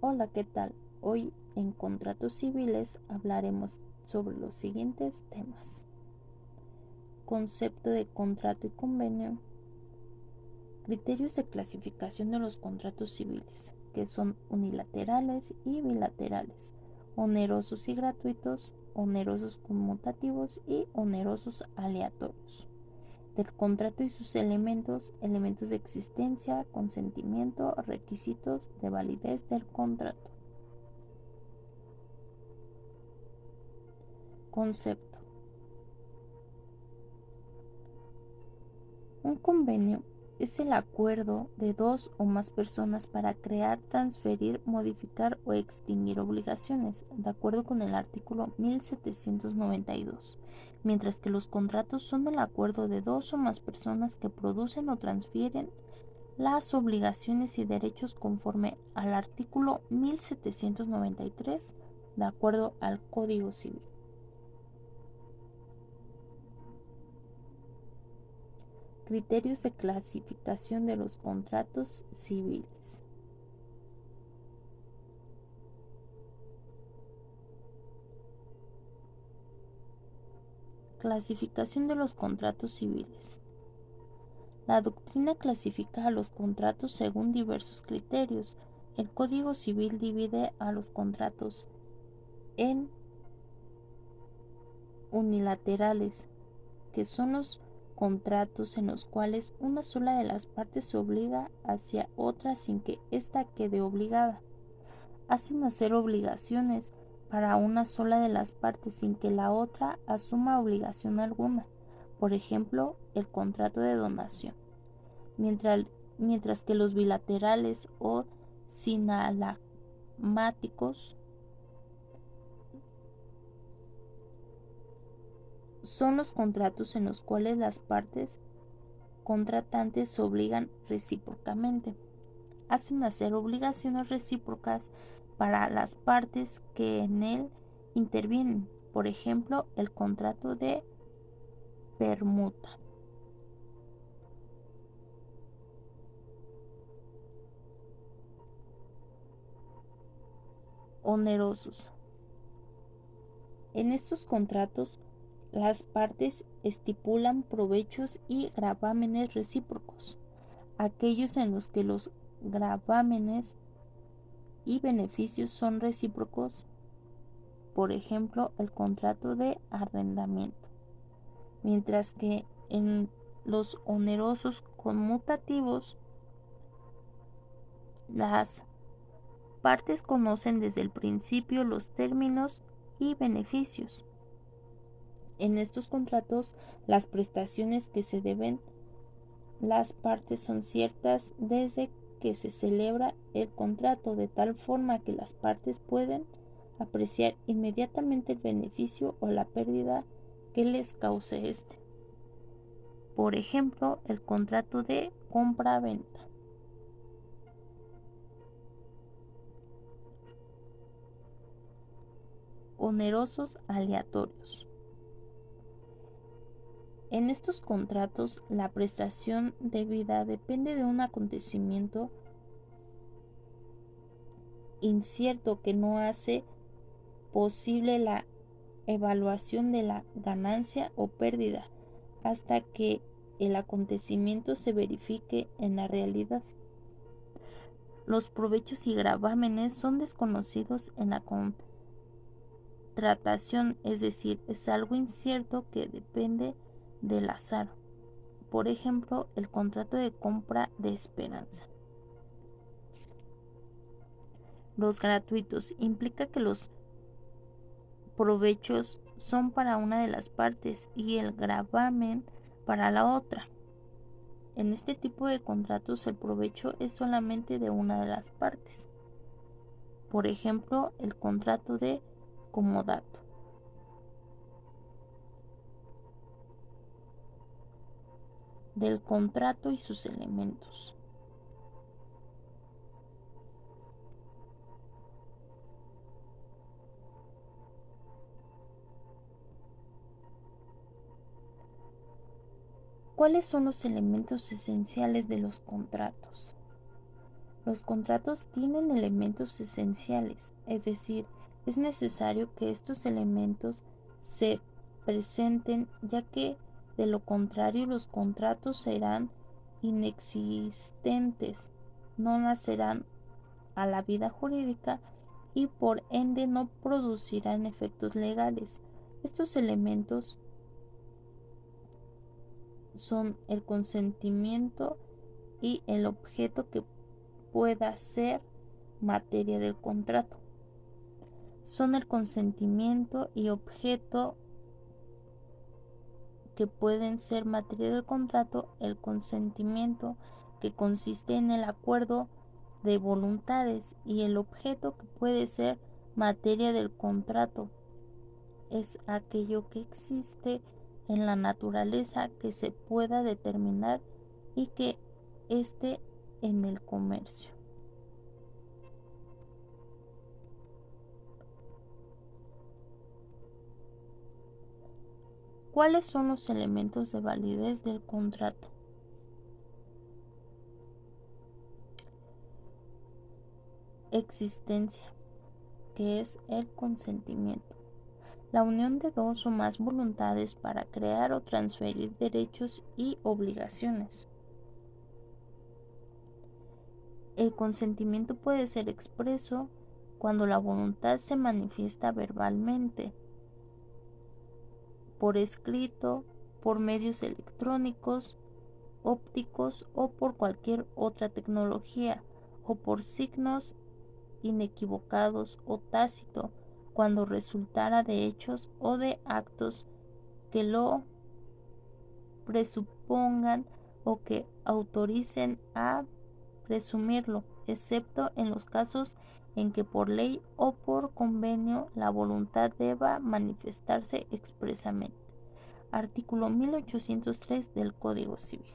Hola, ¿qué tal? Hoy en Contratos Civiles hablaremos sobre los siguientes temas: concepto de contrato y convenio, criterios de clasificación de los contratos civiles, que son unilaterales y bilaterales, onerosos y gratuitos, onerosos conmutativos y onerosos aleatorios. Del contrato y sus elementos, elementos de existencia, consentimiento, requisitos de validez del contrato. Concepto. Un convenio es el acuerdo de dos o más personas para crear, transferir, modificar o extinguir obligaciones, de acuerdo con el artículo 1792, mientras que los contratos son el acuerdo de dos o más personas que producen o transfieren las obligaciones y derechos conforme al artículo 1793, de acuerdo al Código Civil. Criterios de clasificación de los contratos civiles. Clasificación de los contratos civiles. La doctrina clasifica a los contratos según diversos criterios. El Código Civil divide a los contratos en unilaterales, que son los contratos en los cuales una sola de las partes se obliga hacia otra sin que ésta quede obligada. Hacen hacer obligaciones para una sola de las partes sin que la otra asuma obligación alguna. Por ejemplo, el contrato de donación. Mientras que los bilaterales o sinalagmáticos son los contratos en los cuales las partes contratantes se obligan recíprocamente. Hacen hacer obligaciones recíprocas para las partes que en él intervienen, por ejemplo, el contrato de permuta. Onerosos. En estos contratos, las partes estipulan provechos y gravámenes recíprocos, aquellos en los que los gravámenes y beneficios son recíprocos, por ejemplo, el contrato de arrendamiento, mientras que en los onerosos conmutativos, las partes conocen desde el principio los términos y beneficios. En estos contratos, las prestaciones que se deben las partes son ciertas desde que se celebra el contrato, de tal forma que las partes pueden apreciar inmediatamente el beneficio o la pérdida que les cause este. Por ejemplo, el contrato de compra-venta. Onerosos aleatorios. En estos contratos, la prestación debida depende de un acontecimiento incierto que no hace posible la evaluación de la ganancia o pérdida hasta que el acontecimiento se verifique en la realidad. Los provechos y gravámenes son desconocidos en la contratación, es decir, es algo incierto que depende del azar. Por ejemplo, el contrato de compra de esperanza. Los gratuitos implica que los provechos son para una de las partes y el gravamen para la otra. En este tipo de contratos el provecho es solamente de una de las partes. Por ejemplo, el contrato de comodato. Del contrato y sus elementos. ¿Cuáles son los elementos esenciales de los contratos? Los contratos tienen elementos esenciales, es decir, es necesario que estos elementos se presenten, ya que de lo contrario los contratos serán inexistentes, no nacerán a la vida jurídica y por ende no producirán efectos legales. Estos elementos son el consentimiento y el objeto que pueda ser materia del contrato. Son el consentimiento y objeto que pueden ser materia del contrato, el consentimiento que consiste en el acuerdo de voluntades y el objeto que puede ser materia del contrato es aquello que existe en la naturaleza que se pueda determinar y que esté en el comercio. ¿Cuáles son los elementos de validez del contrato? Existencia, que es el consentimiento. La unión de dos o más voluntades para crear o transferir derechos y obligaciones. El consentimiento puede ser expreso cuando la voluntad se manifiesta verbalmente, por escrito, por medios electrónicos, ópticos o por cualquier otra tecnología, o por signos inequivocados o tácito, cuando resultara de hechos o de actos que lo presupongan o que autoricen a presumirlo, excepto en los casos en que por ley o por convenio la voluntad deba manifestarse expresamente. Artículo 1803 del Código Civil.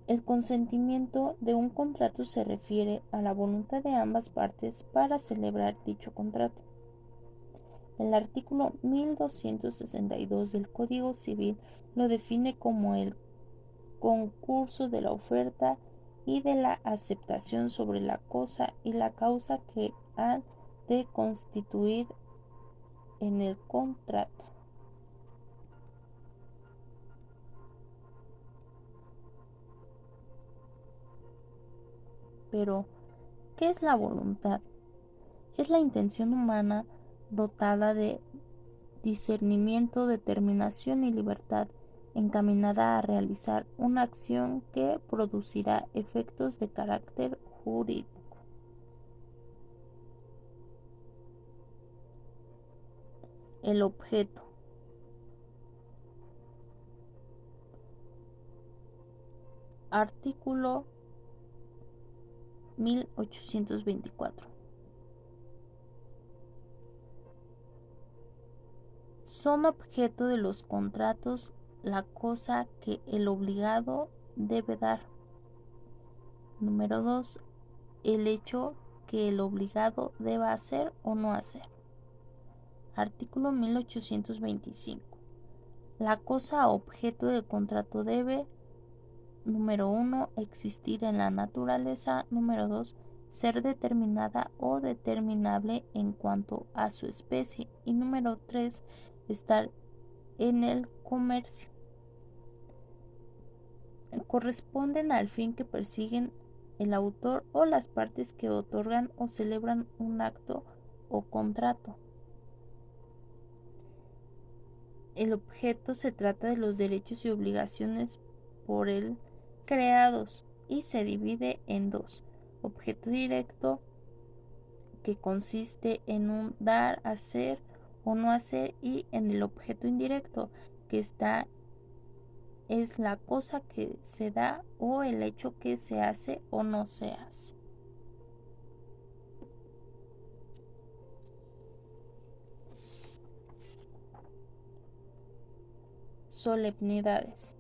El consentimiento de un contrato se refiere a la voluntad de ambas partes para celebrar dicho contrato. El artículo 1262 del Código Civil lo define como el concurso de la oferta y de la aceptación sobre la cosa y la causa que han de constituir en el contrato. Pero, ¿qué es la voluntad? Es la intención humana dotada de discernimiento, determinación y libertad, encaminada a realizar una acción que producirá efectos de carácter jurídico. El objeto. Artículo 1824. Son objeto de los contratos la cosa que el obligado debe dar. Número 2. El hecho que el obligado deba hacer o no hacer. Artículo 1825. La cosa objeto del contrato debe, número 1, existir en la naturaleza. Número 2, ser determinada o determinable en cuanto a su especie. Y número 3, estar en el comercio. Corresponden al fin que persiguen el autor o las partes que otorgan o celebran un acto o contrato. El objeto se trata de los derechos y obligaciones por él creados y se divide en dos: objeto directo, que consiste en un dar, hacer o no hacer, y en el objeto indirecto, que es la cosa que se da o el hecho que se hace o no se hace. Solemnidades.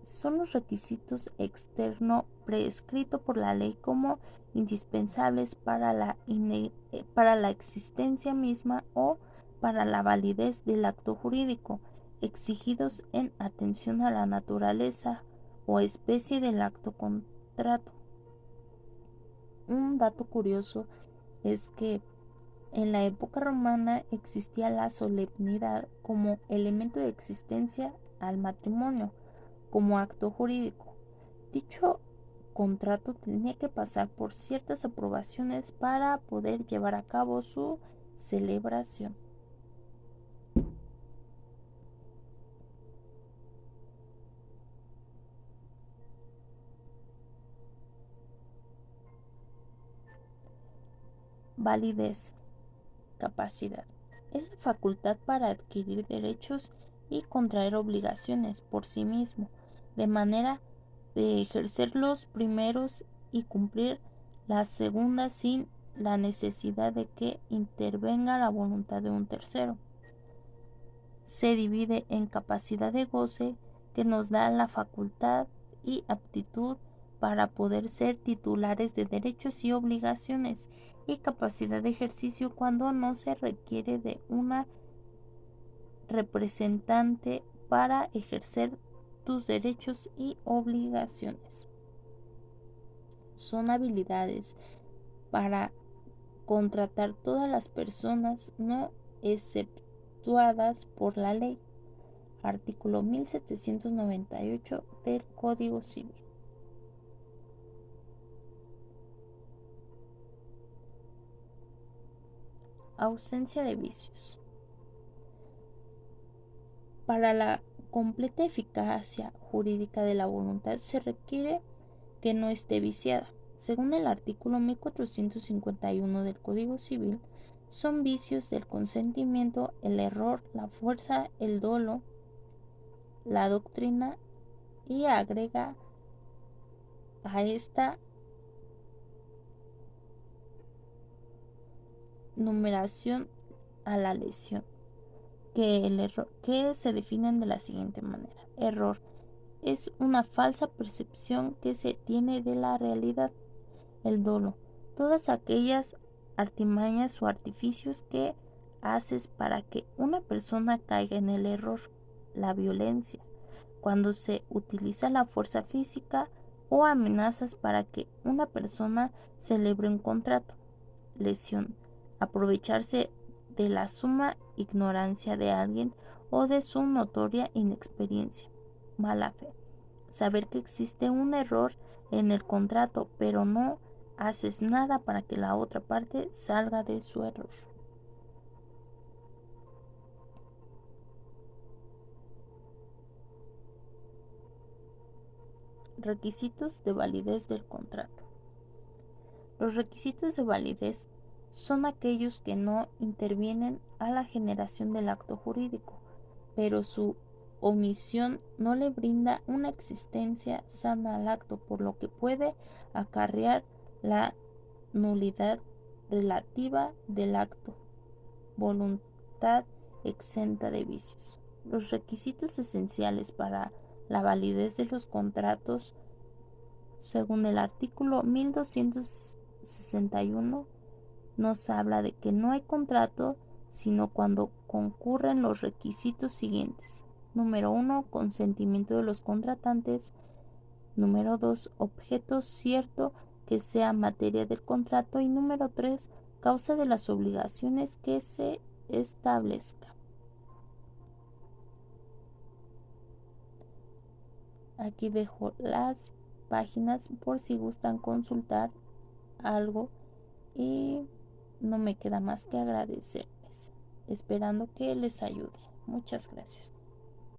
Son los requisitos externos prescritos por la ley como indispensables para la existencia misma o para la validez del acto jurídico. exigidos en atención a la naturaleza o especie del acto contrato. Un dato curioso es que en la época romana existía la solemnidad como elemento de existencia al matrimonio, como acto jurídico. Dicho contrato tenía que pasar por ciertas aprobaciones para poder llevar a cabo su celebración. Validez. Capacidad. Es la facultad para adquirir derechos y contraer obligaciones por sí mismo, de manera de ejercer los primeros y cumplir las segundas sin la necesidad de que intervenga la voluntad de un tercero. Se divide en capacidad de goce, que nos da la facultad y aptitud para poder ser titulares de derechos y obligaciones, y capacidad de ejercicio, cuando no se requiere de una representante para ejercer tus derechos y obligaciones. Son habilidades para contratar todas las personas no exceptuadas por la ley. Artículo 1798 del Código Civil. Ausencia de vicios. Para la completa eficacia jurídica de la voluntad se requiere que no esté viciada. Según el artículo 1451 del Código Civil, son vicios del consentimiento, el error, la fuerza, el dolo, la doctrina, y agrega a esta numeración a la lesión, que se definen de la siguiente manera. Error es una falsa percepción que se tiene de la realidad. El dolo, todas aquellas artimañas o artificios que haces para que una persona caiga en el error. La violencia, cuando se utiliza la fuerza física o amenazas para que una persona celebre un contrato. Lesión, aprovecharse de la suma ignorancia de alguien o de su notoria inexperiencia. Mala fe, saber que existe un error en el contrato, pero no haces nada para que la otra parte salga de su error. Requisitos de validez del contrato. Los requisitos de validez son aquellos que no intervienen a la generación del acto jurídico, pero su omisión no le brinda una existencia sana al acto, por lo que puede acarrear la nulidad relativa del acto. Voluntad exenta de vicios. Los requisitos esenciales para la validez de los contratos, según el artículo 1261, nos habla de que no hay contrato sino cuando concurren los requisitos siguientes. Número 1, consentimiento de los contratantes. Número 2, objeto cierto que sea materia del contrato. Y número 3, causa de las obligaciones que se establezca. Aquí dejo las páginas por si gustan consultar algo, y no me queda más que agradecerles, esperando que les ayude. Muchas gracias.